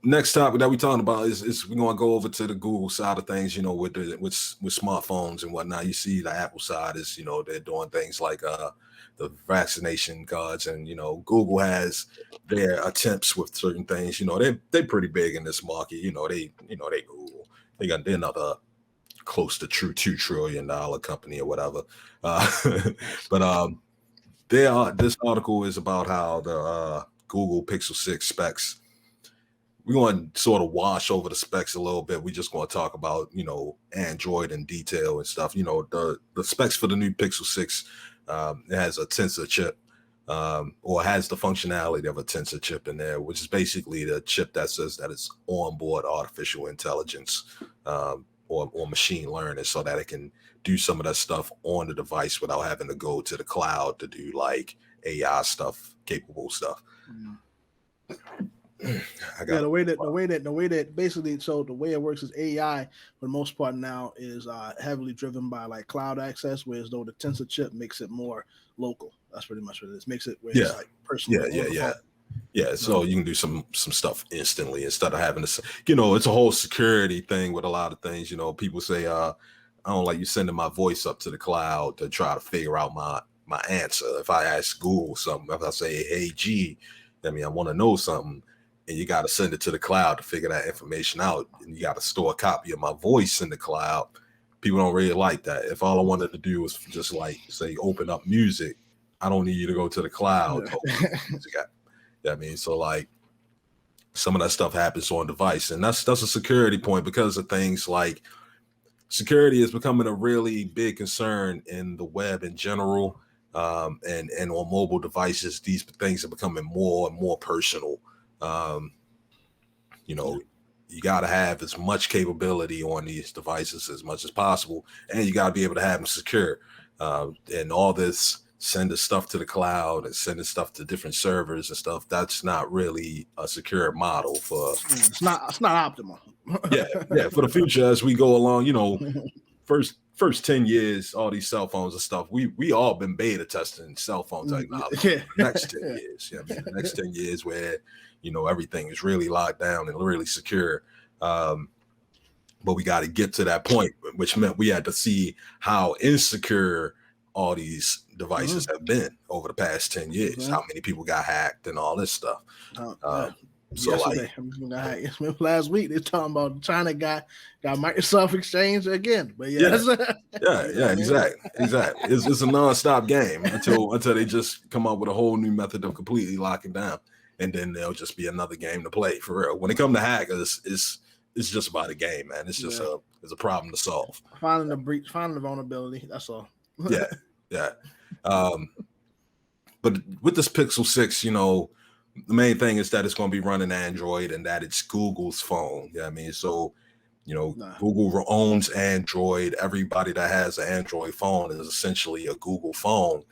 next topic that we're talking about is we're gonna go over to the Google side of things. With smartphones and whatnot. You see, the Apple side is they're doing things like the vaccination cards, and Google has their attempts with certain things. They're pretty big in this market. They Google. They're another close to $2 trillion company or whatever. But this article is about how the Google Pixel 6 specs. We're going to sort of wash over the specs a little bit. We're just going to talk about, Android in detail and stuff. The specs for the new Pixel 6, it has a Tensor chip, or has the functionality of a Tensor chip in there, which is basically the chip that says that it's onboard artificial intelligence, or machine learning, so that it can do some of that stuff on the device without having to go to the cloud to do like AI stuff, capable stuff. The way that basically, so the way it works is AI for the most part now is heavily driven by like cloud access, whereas though the Tensor chip makes it more local. That's pretty much what it is. Makes it where it's like personal. Yeah, so you can do some stuff instantly instead of having to, it's a whole security thing with a lot of things. People say, I don't like you sending my voice up to the cloud to try to figure out my answer. If I ask Google something, if I say, hey, G, I want to know something, and you got to send it to the cloud to figure that information out, and you got to store a copy of my voice in the cloud. People don't really like that. If all I wanted to do was just like, say, open up music, I don't need you to go to the cloud to open up music. So like some of that stuff happens on device, and that's a security point, because of things like security is becoming a really big concern in the web in general, and on mobile devices. These things are becoming more and more personal. You got to have as much capability on these devices as much as possible, and you got to be able to have them secure. And all this sending stuff to the cloud and sending stuff to different servers and stuff, that's not really a secure model for. It's not optimal. yeah, for the future as we go along. First 10 years, all these cell phones and stuff, we all been beta testing cell phone technology. Yeah. Next 10 years, the next 10 years where everything is really locked down and really secure. But we got to get to that point, which meant we had to see how insecure all these devices have been over the past 10 years. How many people got hacked and all this stuff. So last week they're talking about China got Microsoft Exchange again. But exactly. It's a non-stop game until they just come up with a whole new method of completely locking down, and then there'll just be another game to play for real. When it comes to hackers, it's just about a game, man. It's just it's a problem to solve. Finding the breach, finding the vulnerability. That's all. Yeah. But with this Pixel 6, the main thing is that it's going to be running Android and that it's Google's phone. So, Google owns Android. Everybody that has an Android phone is essentially a Google phone,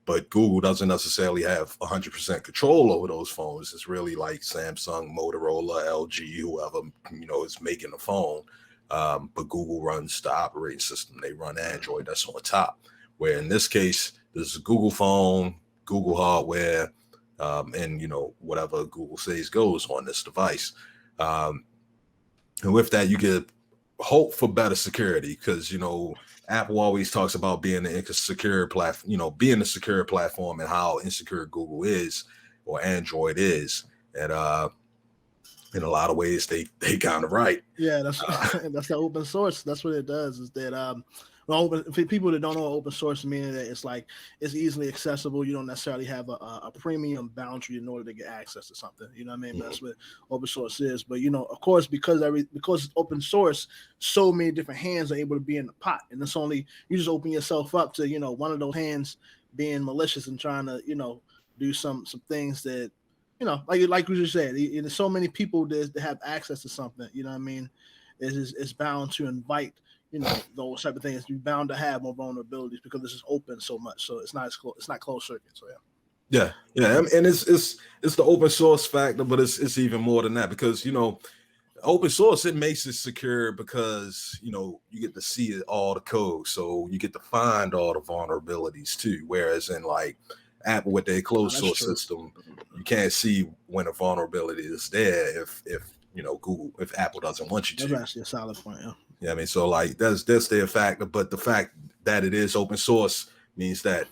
but Google doesn't necessarily have 100% control over those phones. It's really like Samsung, Motorola, LG, whoever, is making the phone. But Google runs the operating system. They run Android. That's on top. Where in this case, this is a Google phone, Google hardware, and whatever Google says goes on this device. And with that, you could hope for better security, because Apple always talks about being a secure platform, being a secure platform, and how insecure Google is, or Android is. And in a lot of ways, they kind of right. Yeah, that's the open source. That's what it does. Is that people that don't know what open source means, that it's easily accessible. You don't necessarily have a premium boundary in order to get access to something. You know what I mean? Mm-hmm. That's what open source is. But of course, because it's open source, so many different hands are able to be in the pot, and it's only you just open yourself up to one of those hands being malicious and trying to do some things that like you just said. There's so many people that have access to something. You know what I mean? It's bound to invite. Those type of things. You're bound to have more vulnerabilities because this is open so much. So it's not closed circuit. So yeah. And it's the open source factor, but it's even more than that, because open source, it makes it secure because you get to see all the code, so you get to find all the vulnerabilities too. Whereas in like Apple with their closed source system, you can't see when a vulnerability is there if Google, if Apple doesn't want you That's to. actually a solid point. Yeah. Yeah, I mean, so like that's their factor, but the fact that it is open source means that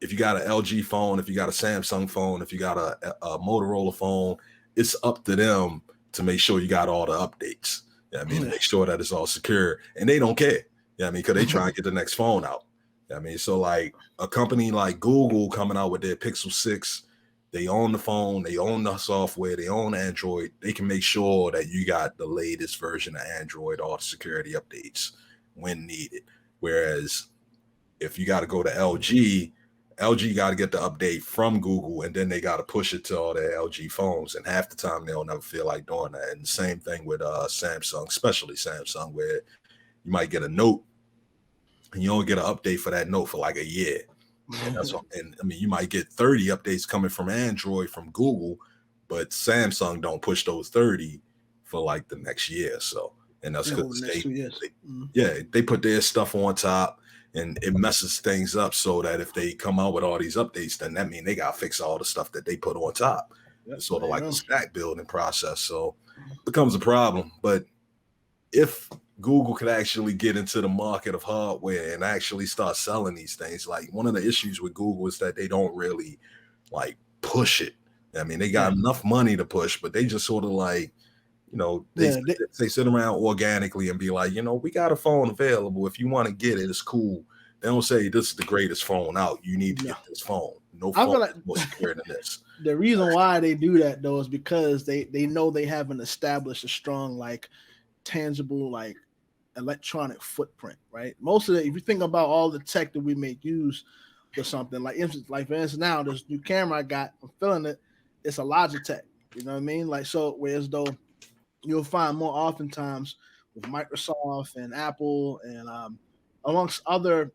if you got an LG phone, if you got a Samsung phone, if you got a Motorola phone, it's up to them to make sure you got all the updates. Yeah, I mean, to make sure that it's all secure, and they don't care. Yeah, I mean, because they try and get the next phone out. Yeah, I mean, so like a company like Google coming out with their Pixel 6, they own the phone, they own the software, they own Android. They can make sure that you got the latest version of Android, all the security updates when needed. Whereas if you got to go to LG got to get the update from Google, and then they got to push it to all their LG phones. And half the time they'll never feel like doing that. And the same thing with Samsung, especially Samsung, where you might get a note and you only get an update for that note for like a year. And that's all. And I mean, you might get 30 updates coming from Android from Google, but Samsung don't push those 30 for like the next year or so. And that's because the next 2 years. they put their stuff on top, and it messes things up so that if they come out with all these updates, then that means they got to fix all the stuff that they put on top. It's sort of like a stack building process. So it becomes a problem. But if Google could actually get into the market of hardware and actually start selling these things, like one of the issues with Google is that they don't really like push it. I mean, they got enough money to push, but they just sort of like, they sit around organically and be like, we got a phone available. If you want to get it, it's cool. They don't say this is the greatest phone out. You need to get this phone. No phone is more secure than this. The reason why they do that though is because they know they haven't established a strong, like, tangible, like, electronic footprint, right? Most of it, if you think about all the tech that we make use for something, like for instance, now this new camera I got, I'm feeling it, it's a Logitech. You know what I mean? Like, so whereas though you'll find more oftentimes with Microsoft and Apple and amongst other,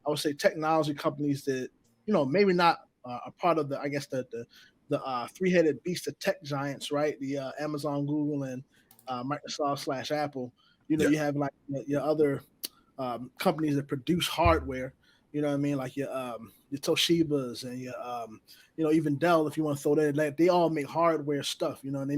I would say, technology companies that maybe not a part of I guess the three-headed beast of tech giants, right? The Amazon, Google, and Microsoft / Apple. You have like your other companies that produce hardware. You know what I mean? Like your Toshibas and your even Dell, if you want to throw that, like, they all make hardware stuff. And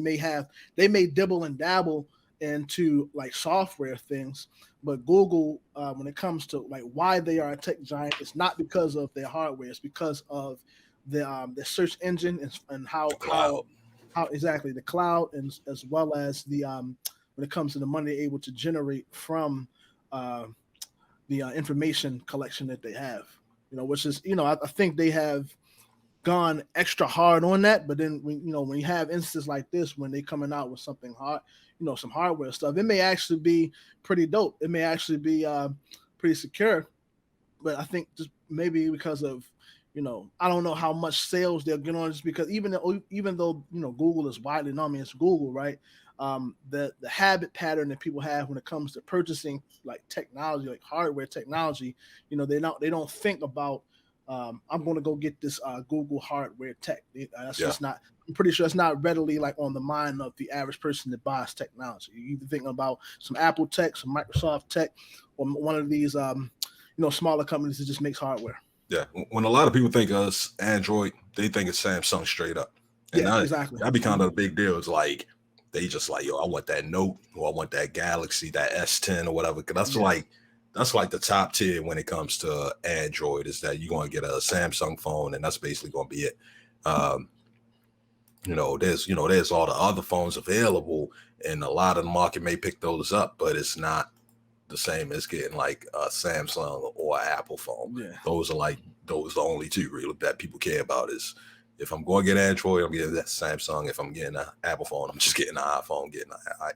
they may dibble and dabble into like software things, but Google, when it comes to like why they are a tech giant, it's not because of their hardware. It's because of the search engine and how exactly the cloud, and as well as the when it comes to the money they're able to generate from the information collection that they have, which is, I think they have gone extra hard on that. But then when you have instances like this, when they coming out with something hard, some hardware stuff, it may actually be pretty dope. It may actually be pretty secure. But I think just maybe because of, I don't know how much sales they'll get on, just because even though Google is widely known, it's Google, right? The habit pattern that people have when it comes to purchasing like technology, like hardware technology, they don't think about I'm going to go get this Google hardware tech. That's just not. I'm pretty sure it's not readily like on the mind of the average person that buys technology. You're either thinking about some Apple tech, some Microsoft tech, or one of these smaller companies that just makes hardware. Yeah, when a lot of people think of Android, they think it's Samsung straight up. And exactly. That'd be kind of a big deal. It's like they just like, yo, I want that Note, or I want that Galaxy, that S10 or whatever. Cause that's like the top tier when it comes to Android, is that you're going to get a Samsung phone, and that's basically going to be it. There's all the other phones available, and a lot of the market may pick those up, but it's not the same as getting like a Samsung or an Apple phone. Yeah. Those are the only two really that people care about. Is if I'm going to get Android, I'm getting that Samsung. If I'm getting an Apple phone, I'm just getting an iPhone,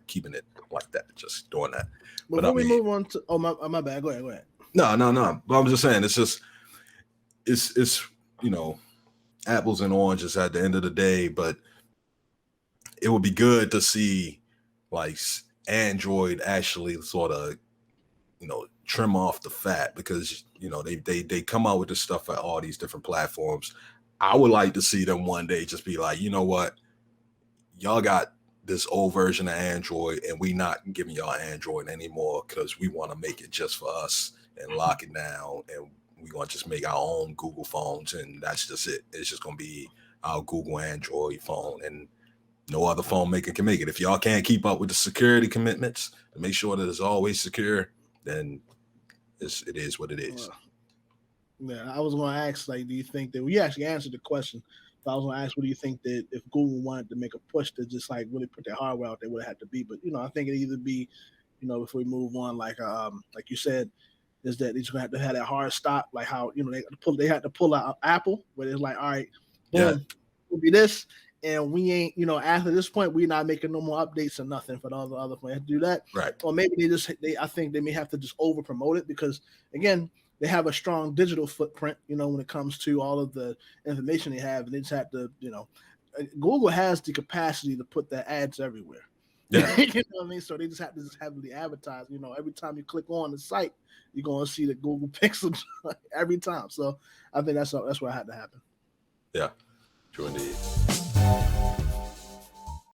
keeping it like that, just doing that. Before we move on to my bad, go ahead. No. But I'm just saying, it's apples and oranges at the end of the day. But it would be good to see like Android actually sort of trim off the fat, because they come out with this stuff for all these different platforms. I would like to see them one day just be like, you know what, y'all got this old version of Android, and we not giving y'all Android anymore because we want to make it just for us and lock it down, and we're going to just make our own Google phones, and that's just it. It's just going to be our Google Android phone, and No other phone maker can make it. If y'all can't keep up with the security commitments to make sure that it's always secure, then it is what it is. Yeah, I was going to ask, like, do you think that we actually answered the question? But I was going to ask, what do you think that if Google wanted to make a push to just like really put their hardware out there, would it have to be? But I think it either be, before we move on, like you said, is that they're gonna have to have that hard stop, like how they had to pull out Apple, where it's like, all right, Yeah. boom, will be this, and we ain't, after this point, we're not making no more updates or nothing for the other point. Have to do that, Right. or maybe I think they may have to just over promote it because again, they have a strong digital footprint, when it comes to all of the information they have, and they just have to, Google has the capacity to put their ads everywhere. Yeah. You know what I mean? So they just have to just heavily advertise. Every time you click on the site, you're going to see the Google Pixel every time. So I think that's what had to happen. Yeah, true indeed.